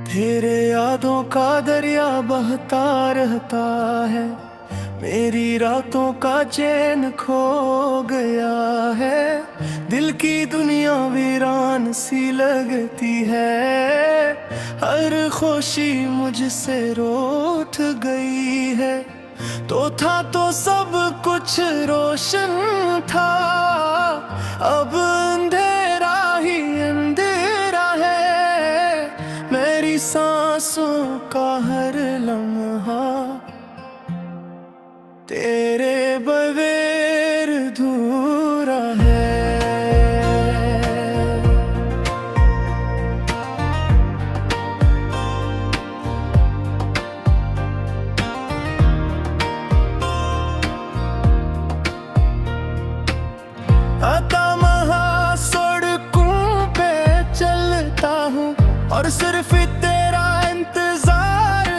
तेरे यादों का दरिया बहता रहता है, मेरी रातों का चैन खो गया है। दिल की दुनिया वीरान सी लगती है, हर खुशी मुझसे रूठ गई है। तो था तो सब कुछ रोशन था, अब अंधेरा ही अंधेरा है। मेरी सांसों का हर लम्हा तेरे बगैर अधूरा है। आता महा सड़कों पे चलता हूँ और सिर्फ तेरा इंतजार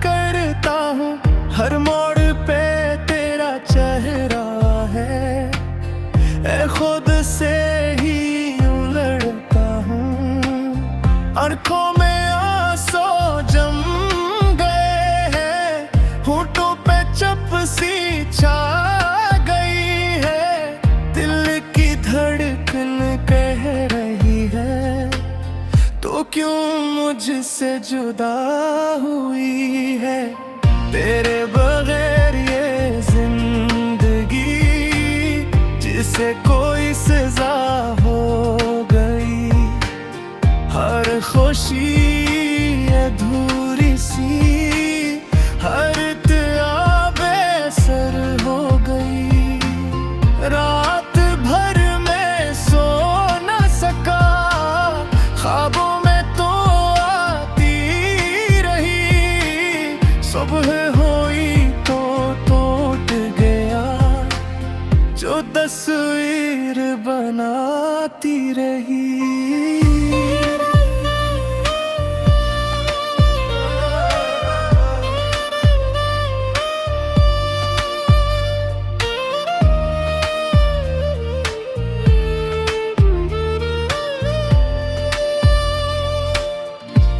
करता हूँ। हर मोड़ पे तेरा चेहरा है, ए खुद से ही यूं लड़ता हूँ। आँखों में आंसू जम गए हैं, होठों पे चप सी छा गई है। दिल की धड़कन कह रही है, तो क्यों मुझसे जुदा हुई है। तेरे बगैर ये जिंदगी जिसे कोई सजा हो गई, हर खुशी अधूरी सी, हर त्याग बेअसर हो गई। रात भर में सो न सका, ख्वाबों में तो आती रही। सुबह हुई तो टूट गया, जो तस्वीर बनाती रही।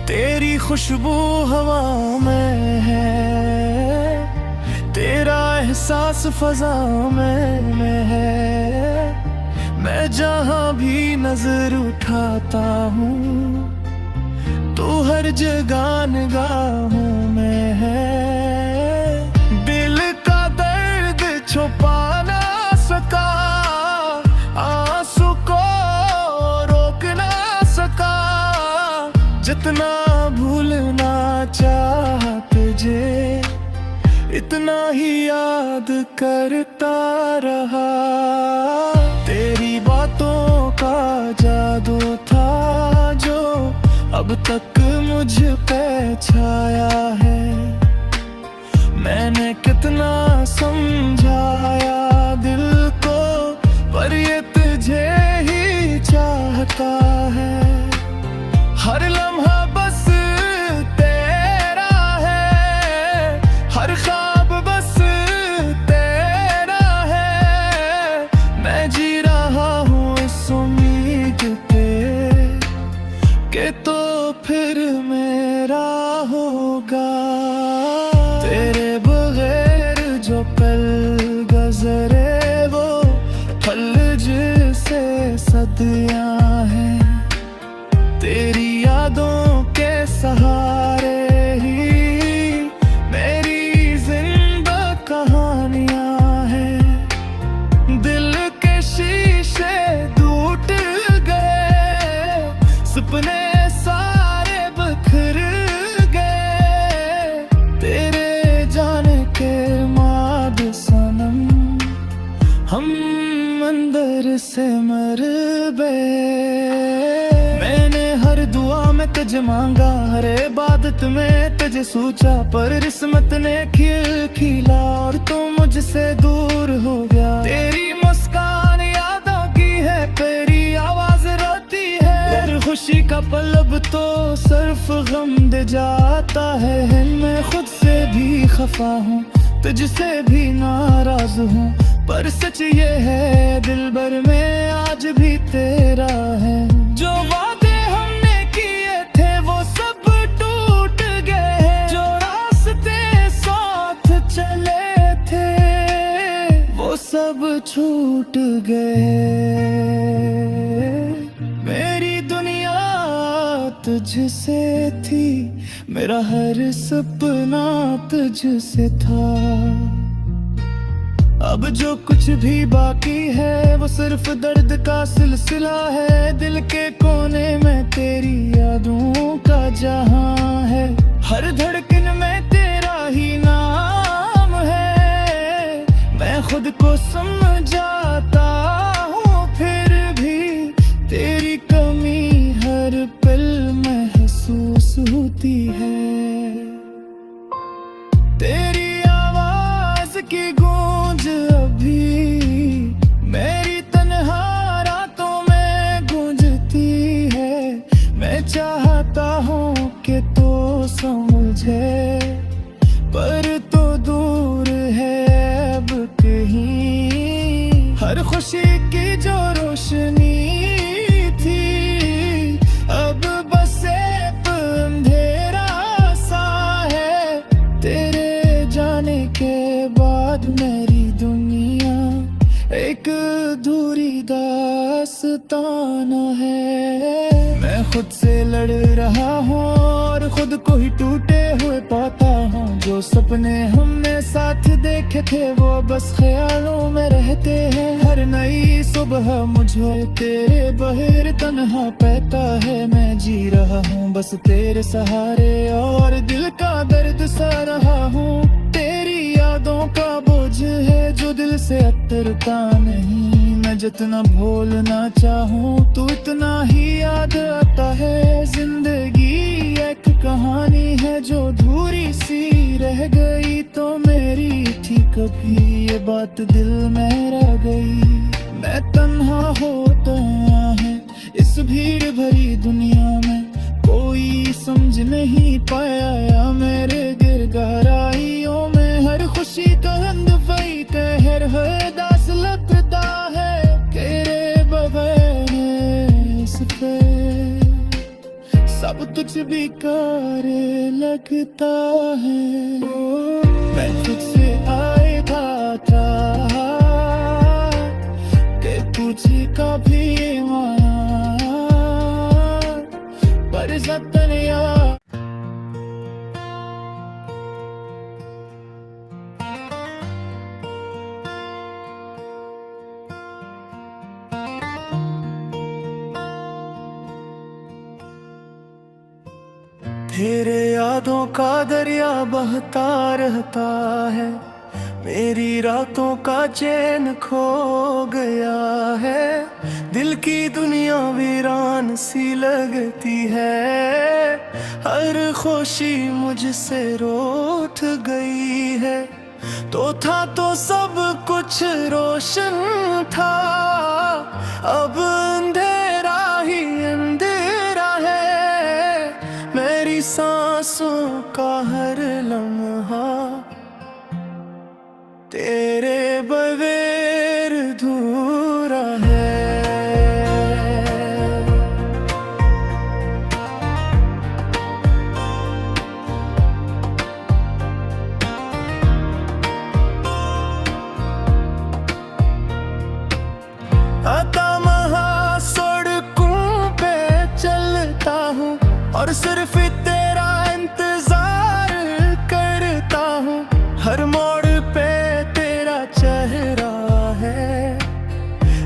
तेरी खुशबू हवा में है, तेरा एहसास फजा में है। मैं जहाँ भी नजर उठाता हूँ, तू हर जगह निगाहों में है। दिल का दर्द छुपा ना सका, आंसू को रोक ना सका। जितना भूलना चाहा तुझे, इतना ही याद करता रहा। तेरी बातों का जादू था जो अब तक मुझ पे छाया है। मैंने कितना समझाया दिल को, पर ये तुझे ही चाहता है। हर लम्हा बस तेरा है, हर ख्वाब बस तेरा है। मैं जी रहा हूँ इस उम्मीद पे कि तो फिर मेरा होगा। तेरे बगैर जो पल गुजरे वो पल जिसे सदियाँ हैं। तेरी यादों के सहारे ही मेरी जिंदा कहानियां हैं। दिल के शीशे टूट गए, सपने सारे बिखर गए। तेरे जाने के बाद सनम हम अंदर से मर गए। दुआ में तुझे मांगा, हर इबादत में तुझे सोचा, पर किस्मत ने खिल खिला और तू मुझसे दूर हो गया। तेरी मुस्कान यादों की है, तेरी आवाज रोती है। हर खुशी का पल अब तो सिर्फ गम दे जाता है। मैं खुद से भी खफा हूँ, तुझसे भी नाराज हूँ, पर सच ये है दिल भर में आज भी तेरा है। जो वादे हमने किए थे वो सब टूट छूट गए। मेरी दुनिया तुझसे थी, मेरा हर सपना तुझसे था। अब जो कुछ भी बाकी है वो सिर्फ दर्द का सिलसिला है। दिल के कोने में तेरी यादों का जहां है। हर धड़कन में तेरा ही नाम है। मैं खुद को समझाता हूँ फिर भी तेरी कमी हर पल महसूस होती है। तेरी आवाज की गूंज अभी मेरी तन्हा रातों में गूंजती है। मैं चाहता हूँ कि तो समझे, पर तो दूर है अब कहीं। हर खुशी की जो रोशनी थी अब बस एक अंधेरा सा है। तेरे जाने के बाद मेरी दुनिया एक अधूरी दास्तान है। मैं खुद से लड़ रहा हूँ और खुद को ही टूटे हुए पाता हूँ। जो सपने हमने साथ देखे थे वो बस ख्यालों में रहते हैं। हर नई सुबह मुझे तेरे बगैर तन्हा पैता है। मैं जी रहा हूँ बस तेरे सहारे और दिल का दर्द सह रहा हूँ। तेरी यादों का बोझ है जो दिल से उतरता नहीं। मैं जितना भूलना चाहूँ तू इतना ही याद आता है। जिंदगी एक कहानी है जो अधूरी सी रह गई तो मेरी थी कभी ये बात दिल में रह गई। मैं तन्हा होता है इस भीड़ भरी दुनिया में, कोई समझ नहीं पाया या मेरे गिर गहराइयों में। हर खुशी का हंद वही कहर है दास लगता है। तेरे बगैर इस पे सब कुछ बेकार लगता है। मैं तुझसे आया था कि तुझे कभी माना, पर जतन यार तेरे यादों का दरिया बहता रहता है। मेरी रातों का चैन खो गया है। दिल की दुनिया वीरान सी लगती है। हर खुशी मुझसे रूठ गई है। तो था तो सब कुछ रोशन था, अब अंधेरा ही अंधेरा है। मेरी सांसों का हर लम्हा तेरे बगैर अधूरा है। आता महा सड़कों पे चलता हूँ और सिर्फ तेरा इंतजार करता हूँ। हर मोड़ पे तेरा चेहरा है।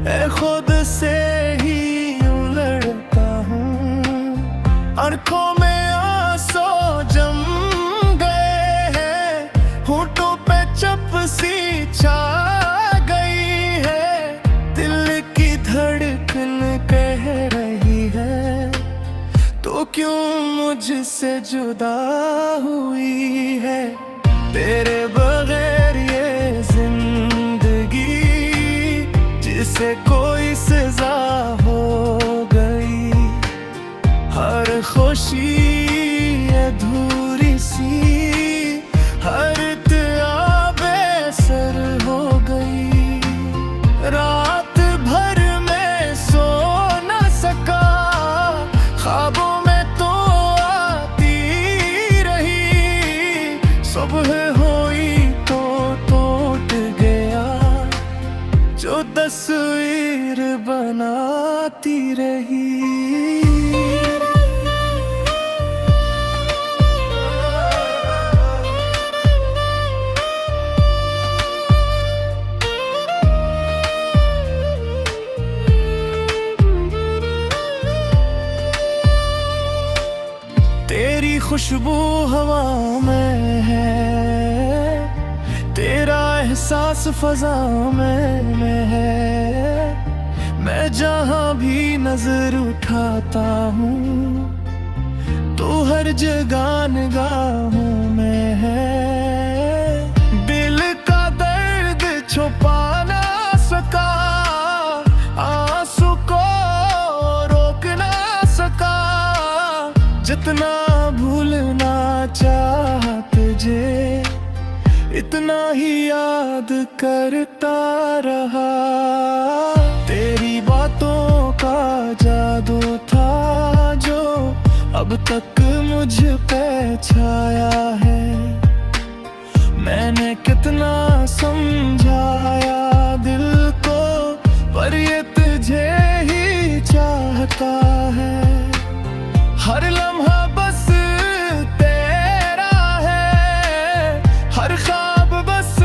मैं खुद से ही यूं लड़ता हूँ। आंखों में आंसू जम गए हैं। होठों पे चप सी छा गई है। दिल की धड़कन कह रही है तो क्यों मुझसे जुदा हुई है। तेरे बगैर ये जिंदगी जिसे कोई सजा हो गई। हर खुशी अधूरी सी, हर त्याब सर हो गई। रात भर में सो न सका, ख्वाबों में तो आती रही। सुबह हुई खुशबू हवा में है, तेरा एहसास फजा में है। मैं जहाँ भी नजर उठाता हूँ तो हर जगह निगाहों में है। दिल का दर्द छुपा ना सका, आंसू को रोक ना सका। जितना भूलना चाहा तुझे, इतना ही याद करता रहा। तेरी बातों का जादू था जो अब तक मुझ पे छाया है। मैंने कितना समझाया दिल को, पर ये तुझे ही चाहता है। हर लम्हा बस तेरा है, हर ख्वाब बस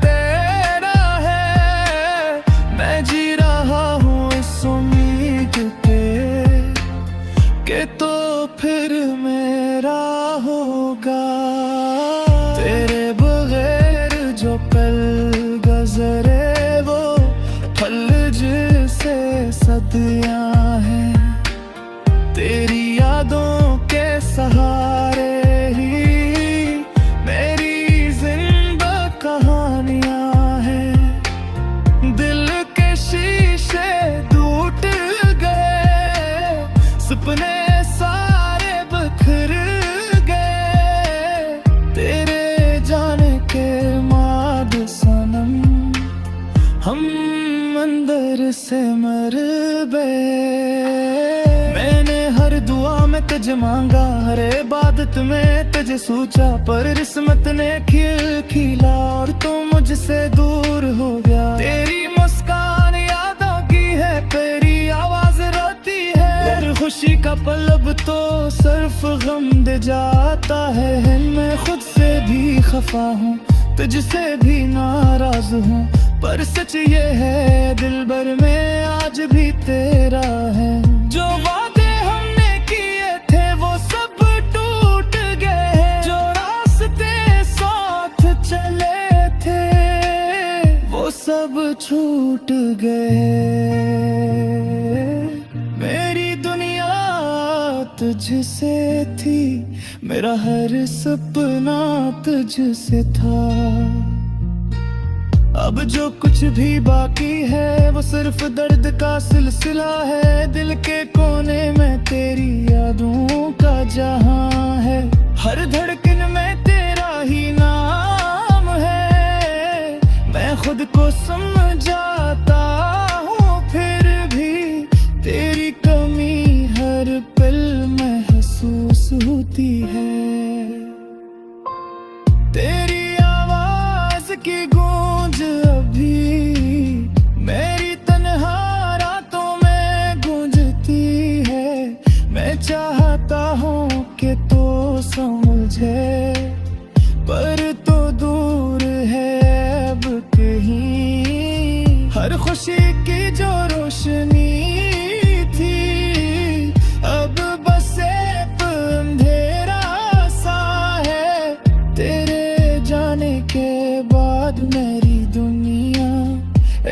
तेरा है। मैं जी रहा हूँ इस उम्मीद पे कि तो फिर मेरा होगा। तेरे बगैर जो पल गुजरे वो पल जिसे सदियां हैं। तेरी यादों के सहारे ही मेरी जिंदा कहानियां हैं। दिल के शीशे टूट गए, सपने सारे बिखर गए। तेरे जाने के बाद सनम हम अंदर से मर गए। मैंने हर दुआ में तुझे मांगा, हर इबादत में तुझे सोचा, पर किस्मत ने खिल खिला और तू मुझसे दूर हो गया। तेरी मुस्कान यादों की है, तेरी आवाज रोती है। हर खुशी का पल अब तो सिर्फ गम दे जाता है। मैं खुद से भी खफा हूँ, तुझसे भी नाराज हूँ, पर सच ये है दिल भर में आज भी तेरा है। जो वादे हमने किए थे वो सब टूट गए, जो रास्ते साथ चले थे वो सब छूट गए। मेरी दुनिया तुझसे थी, मेरा हर सपना तुझसे था। अब जो कुछ भी बाकी है वो सिर्फ दर्द का सिलसिला है। दिल के कोने में तेरी यादों का जहां है, हर धड़कन में तेरा ही नाम है। मैं खुद को समझाता हूँ फिर भी तेरी कमी हर पल महसूस होती है। तेरी आवाज की गूंज अभी मेरी तन्हा रातों में गूंजती है। मैं चाहता हूँ कि तो समझे, पर तो दूर है अब कहीं। हर खुशी की जो रोशनी थी अब बस एक अंधेरा सा है। तेरे जाने के बाद मेरी दुनिया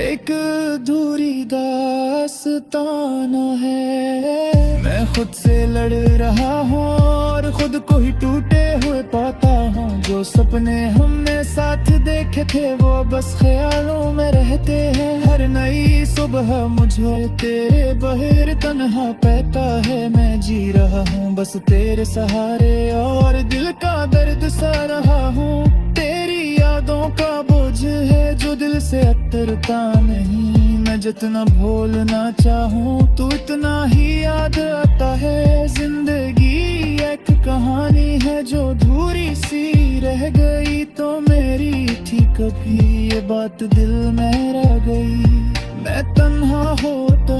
एक अधूरी दास्तान है। मैं खुद से लड़ रहा हूँ और खुद को ही टूटे हुए पाता हूँ। जो सपने हमने साथ देखे थे वो बस ख्यालों में रहते हैं। हर नई सुबह मुझे तेरे बगैर तन्हा पैता है। मैं जी रहा हूँ बस तेरे सहारे और दिल का दर्द सह रहा हूँ। तेरी यादों का बोझ है जो दिल से उतरता नहीं। मैं जितना भूलना चाहूँ तू इतना ही याद आता है। जिंदगी एक कहानी है जो अधूरी सी रह गई तो मेरी थी कभी ये बात दिल में रह गई। मैं तन्हा होता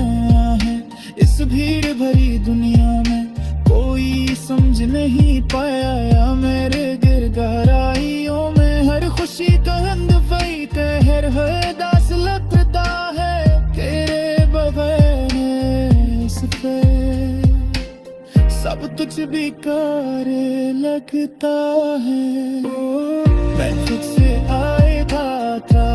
है इस भीड़ भरी दुनिया में, कोई समझ नहीं पाया या मेरे गिर गहराइयों में। हर खुशी का हंद वही कहर है दास लगता है तेरे बगैर इस पे सब कुछ भी कर लगता है। मैं तुझसे आएगा था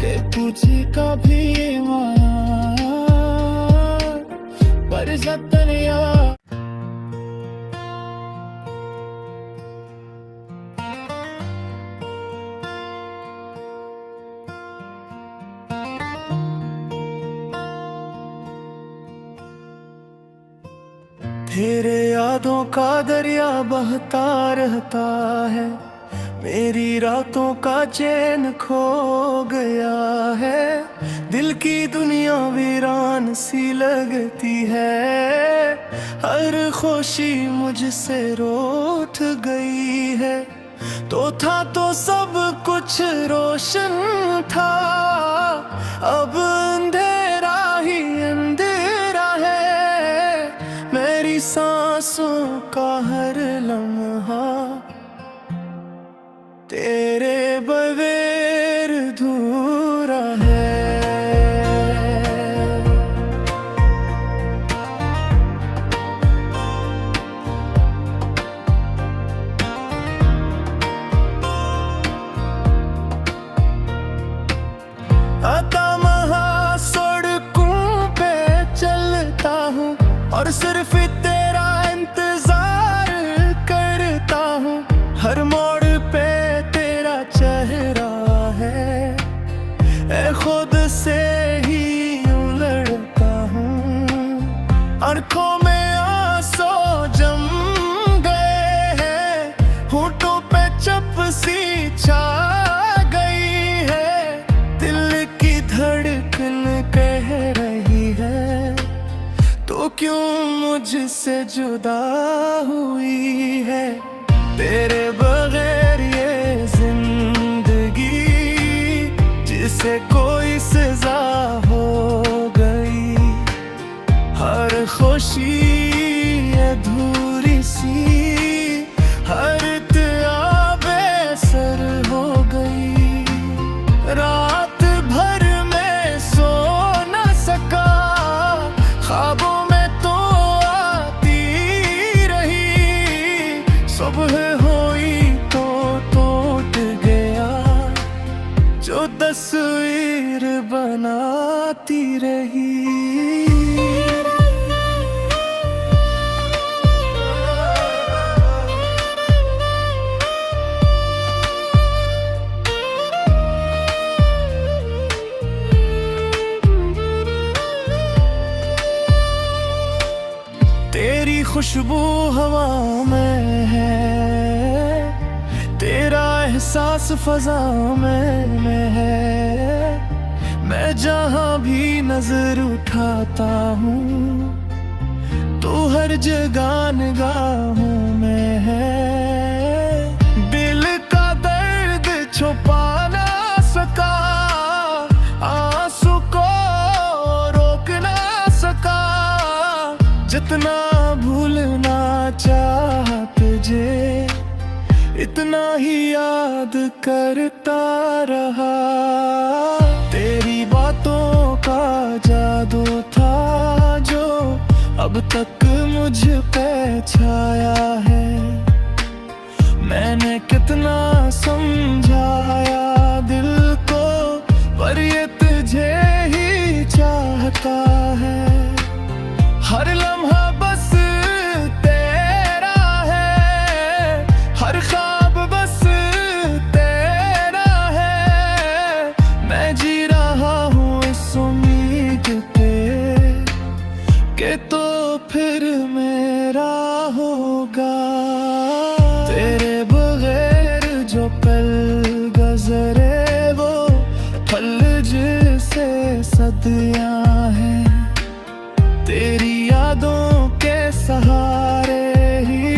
कि तुझे कभी माया पर जतन यार। तेरे यादों का दरिया बहता रहता है, मेरी रातों का चैन खो गया है। दिल की दुनिया वीरान सी लगती है, हर खुशी मुझसे रूठ गई है। तो था तो सब कुछ रोशन था, अब अंधेरा ही अंधेरा है। मेरी सांसों का हर लम्हा तेरे बगैर अधूरा है। आता महा सड़कों पे चलता हूँ और सिर्फ तेरा इंतजार करता हूँ। हर मोड़ पे तेरा चेहरा है, ऐ खुद से ही यूं लड़ता हूँ। आंखों में आंसू जम गए हैं, होठों पे चपसी छा गई है। दिल की धड़कन कह रही है, तो क्यों मुझसे जुदा हुई है। तेरे बगैर ये जिंदगी जिसे कोई सजा हो गई। हर खुशी अधूरी सी, हर त्याग बेसर हो गई। रात भर में सो न सका, ख्वाबों में तो आती रही। सुबह हुई तो टूट गया, जो तस्वीर बनाती रही। तेरी खुशबू हवा में है, तेरा एहसास फजा में है। मैं जहाँ भी नजर उठाता हूँ, तू हर जगह निगाहों में है। दिल का दर्द छुपा ना सका, आंसू को रोक ना सका। जितना भूलना चाहा तुझे, इतना ही याद करता रहा। तेरी बातों का जादू था जो अब तक मुझ पे छाया है। मैंने कितना समझाया दिल को, पर ये तुझे ही चाहता है। हर लम्हा बस तेरा है, हर ख्वाब बस तेरा है। मैं जी रहा हूँ इस उम्मीद पे कि तो फिर मेरा होगा। तेरे बगैर जो पल गुजरे वो फल जिसे सदियाँ हैं। तेरी यादों के सहारे ही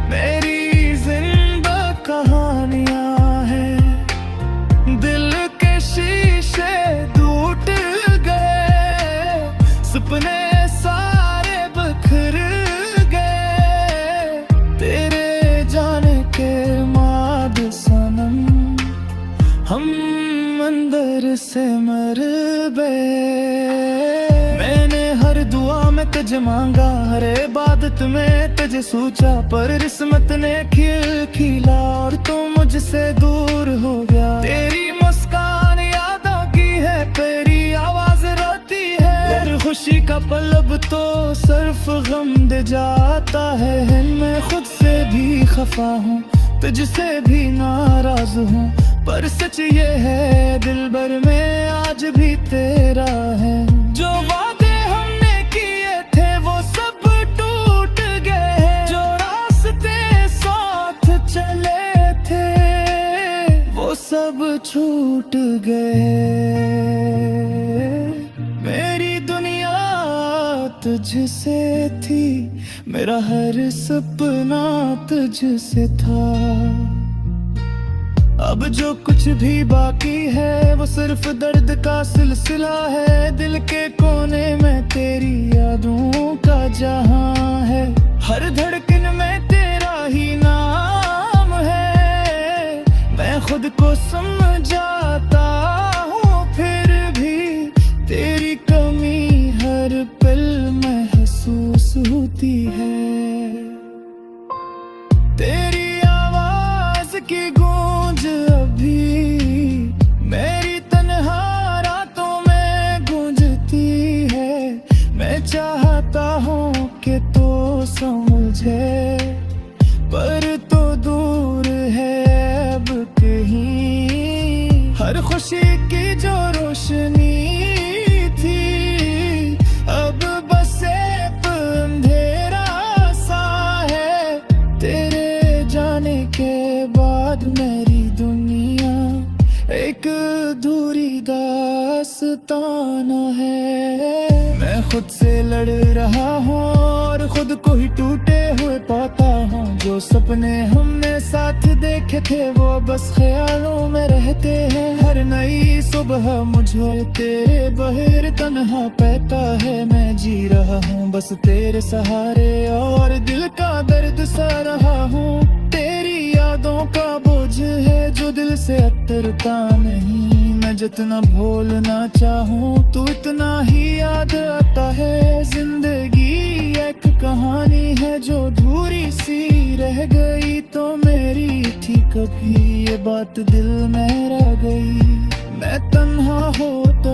मेरी जिंदा कहानियां हैं। दिल के शीशे टूट गए, सपने सारे बिखर गए। तेरे जाने के बाद सनम हम अंदर से मर गए। मैंने हर दुआ में तुझे तुझे मांगा हर इबादत में तुझे सोचा, पर किस्मत ने खिल खिला और तू मुझसे दूर हो गया। तेरी मुस्कान यादों की है, तेरी आवाज रोती है, और खुशी का पल अब तो सिर्फ गम दे जाता है। मैं खुद से भी खफा हूँ, तुझसे भी नाराज हूँ, पर सच ये है दिल भर में आज भी तेरा है। जो वादे हमने किए थे वो सब टूट गए हैं, जो रास्ते साथ चले थे वो सब छूट गए। मेरी दुनिया तुझसे थी, मेरा हर सपना तुझसे था, अब जो कुछ भी बाकी है वो सिर्फ दर्द का सिलसिला है। दिल के कोने में तेरी यादों का जहां है, हर धड़कन में तेरा ही नाम है। मैं खुद को समझाता हूँ फिर भी तेरी कमी हर पल महसूस होती है। तेरी आवाज की गूंज अभी मेरी तन्हा रातों में गूंजती है। मैं चाहता हूँ कि तो समझे, पर तो दूर है अब कहीं। हर खुशी की जो रोशनी थी अब बस एक अंधेरा सा है। तेरे जाने के बाद मेरी दुनिया एक अधूरी दास्तान है। मैं खुद से लड़ रहा हूँ और खुद को ही टूटे हुए पाता हूँ। जो सपने हमने साथ देखे थे वो बस ख्यालों में रहते हैं। हर नई सुबह मुझे तेरे बहर तन्हा पैता है। मैं जी रहा हूँ बस तेरे सहारे और दिल का दर्द सह रहा हूँ। तेरी यादों का बोझ है जो दिल से उतरता नहीं। मैं जितना भूलना चाहूँ तू इतना ही याद आता है। जिंदगी एक कहानी है जो अधूरी सी रह गई तो मेरी थी कभी ये बात दिल में रह गई। मैं तन्हा होता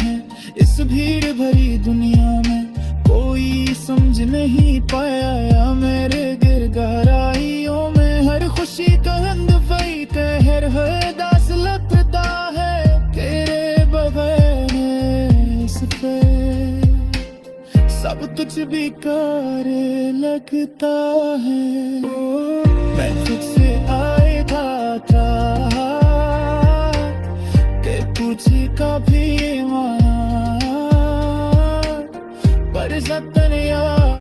है इस भीड़ भरी दुनिया में, कोई समझ नहीं पाया या मेरे गिर गहराइयों में। हर खुशी का हंद वही कहर हर दास लगता है तेरे बगैर इस पे सब कुछ बेकार लगता है। मैं खुद से आया था कि तुझे कभी माना पर जतन यार।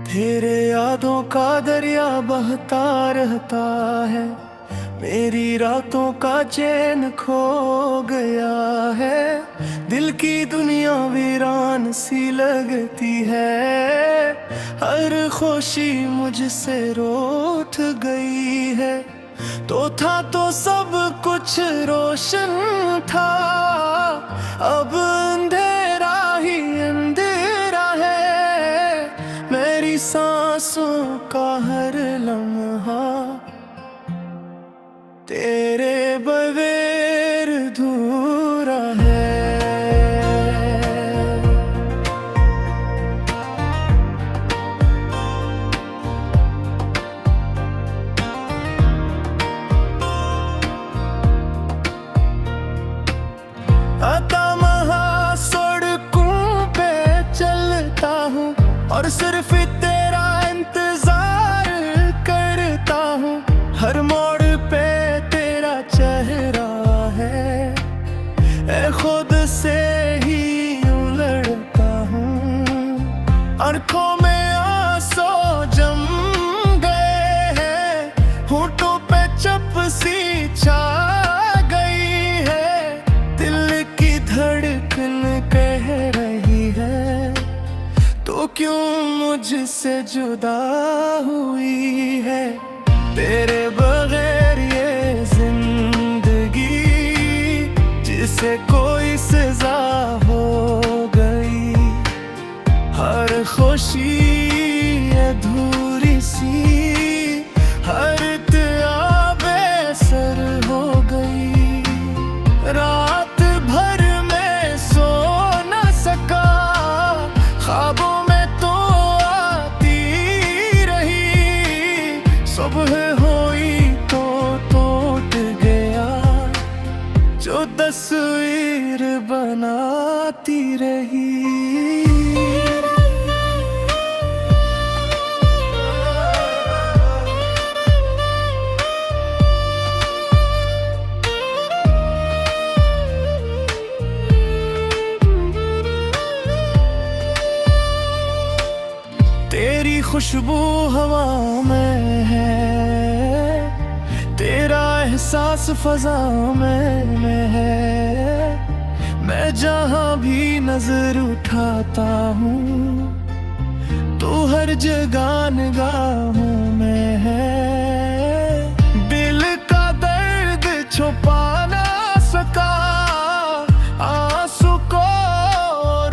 तेरे यादों का दरिया बहता रहता है। मेरी रातों का चैन खो गया है। दिल की दुनिया वीरान सी लगती है। हर खुशी मुझसे रूठ गई है। तो था तो सब कुछ रोशन था, अब अंधेरा ही अंधेरा है। मेरी सांसों का हर लम्हा तेरे बगैर अधूरा है। आता सड़कों पे चलता हूँ और सिर्फ तेरा इंतजार करता हूँ। हर मोड़ पे तेरा मुझसे जुदा हुई है। तेरे बगैर ये जिंदगी जिसे कोई सजा हो गई, हर खुशी अधूरी सी, हर त्याब बेसर हो गई। रात भर में सो न सका, ख्वाबों में तो आती रही। सुबह हुई तो टूट गया जो तस्वीर बनाती रही। तेरी खुशबू हवा में है, तेरा एहसास फजा में है। मैं जहाँ भी नजर उठाता हूँ तू हर जगह निगाहों में है। दिल का दर्द छुपा ना सका, आंसू को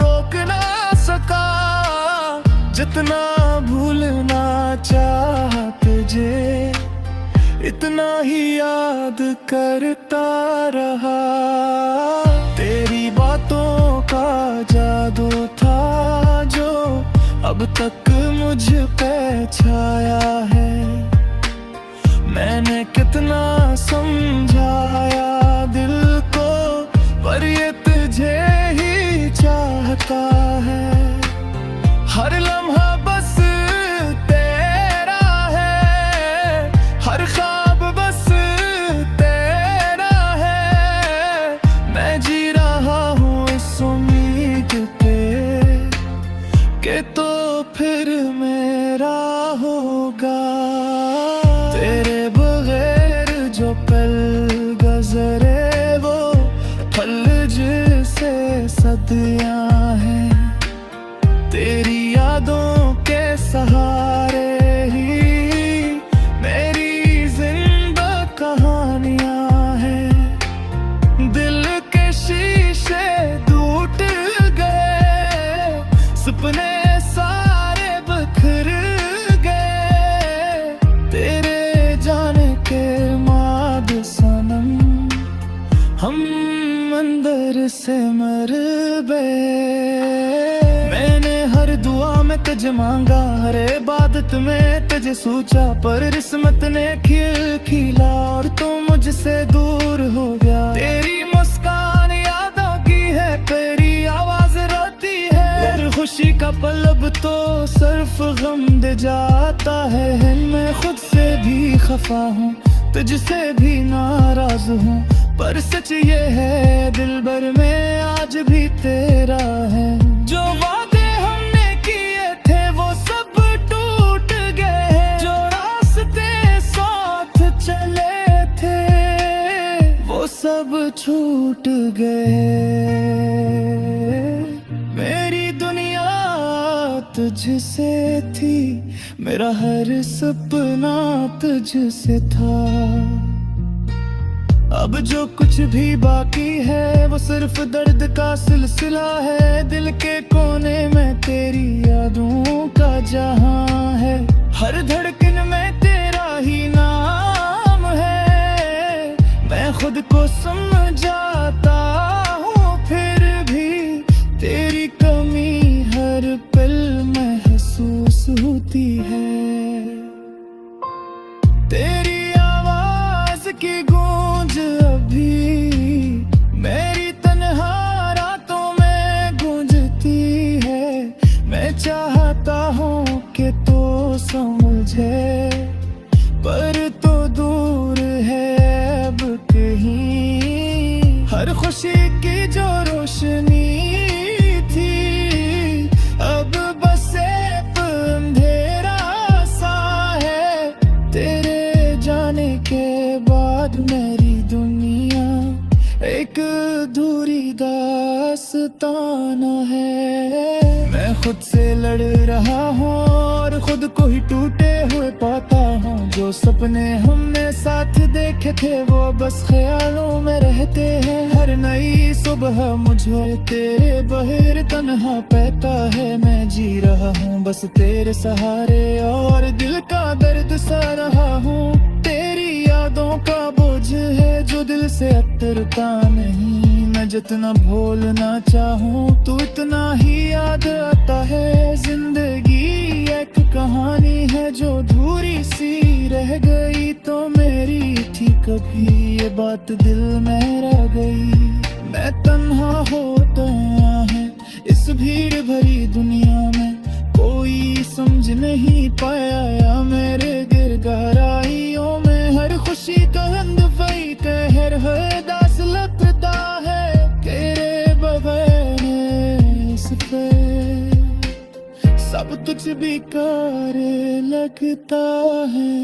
रोक ना सका। जितना भूलना चाह तुझे, इतना ही याद करता रहा। तेरी बातों का जादू था जो अब तक मुझ पे छाया है। मैंने कितना समझाया दिल को, पर ये तुझे ही चाहता है। हर लम्हा बस तेरा है, हर ख्वाब बस तेरा है। मैं जी रहा हूँ इस उम्मीद पे कि तो फिर मेरा होगा। तेरे बगैर जो पल गुजरे वो फल जिसे सदियाँ हैं। तेरी यादों के सहारे ही मेरी जिंदा कहानियां हैं। दिल के शीशे टूट गए, सपने सारे बिखर गए। तेरे जाने के बाद सनम हम अंदर से मर गए। दुआ में तुझे मांगा, हर इबादत में तुझे सोचा, पर किस्मत ने खिल खिला और तू मुझसे दूर हो गया। तेरी मुस्कान यादों की है, तेरी आवाज रोती है। हर खुशी का पल अब तो सिर्फ गम दे जाता है। मैं खुद से भी खफा हूँ, तुझसे भी नाराज हूँ, पर सच ये है दिल भर में आज भी तेरा है। जो वादे हमने किए थे वो सब टूट गए, जो रास्ते साथ चले थे वो सब छूट गए। मेरी दुनिया तुझसे थी, मेरा हर सपना तुझसे था। अब जो कुछ भी बाकी है वो सिर्फ दर्द का सिलसिला है। दिल के कोने में तेरी यादों का जहां है, हर धड़कन में तेरा ही नाम है। मैं खुद को समझाता हूँ फिर भी तेरी कमी हर पल महसूस होती है। तेरी आवाज की गूंज अभी मेरी तन्हा रातों में गूंजती है। मैं चाहता हूँ कि तो समझे, पर तो दूर है अब कहीं। हर खुशी की जो रोशनी थी अब बस एक अंधेरा सा है। तेरे जाने के बाद मेरी दुनिया एक अधूरी दास्तां लगता न है। मैं खुद से लड़ रहा हूँ और खुद को ही टूटे हुए पाता हूँ। जो सपने हमने साथ देखे थे वो बस ख्यालों में रहते हैं। हर नई सुबह मुझे तेरे बहिर तन्हा पैता है। मैं जी रहा हूँ बस तेरे सहारे और दिल का दर्द सह रहा हूँ। तेरी यादों का बोझ है जो दिल से उतरता नहीं। मैं जितना भूलना चाहूँ तू इतना ही याद आता है। जिंदगी एक कहानी है जो अधूरी सी रह गई तो मेरी थी कभी ये बात दिल में रह गई। मैं तन्हा होता है इस भीड़ भरी दुनिया में, कोई समझ नहीं पाया या मेरे गिर गहराइयों में। हर खुशी का रंग वही कहर है दास लगता है तेरे बगैर इस पे सब कुछ बेकार लगता है।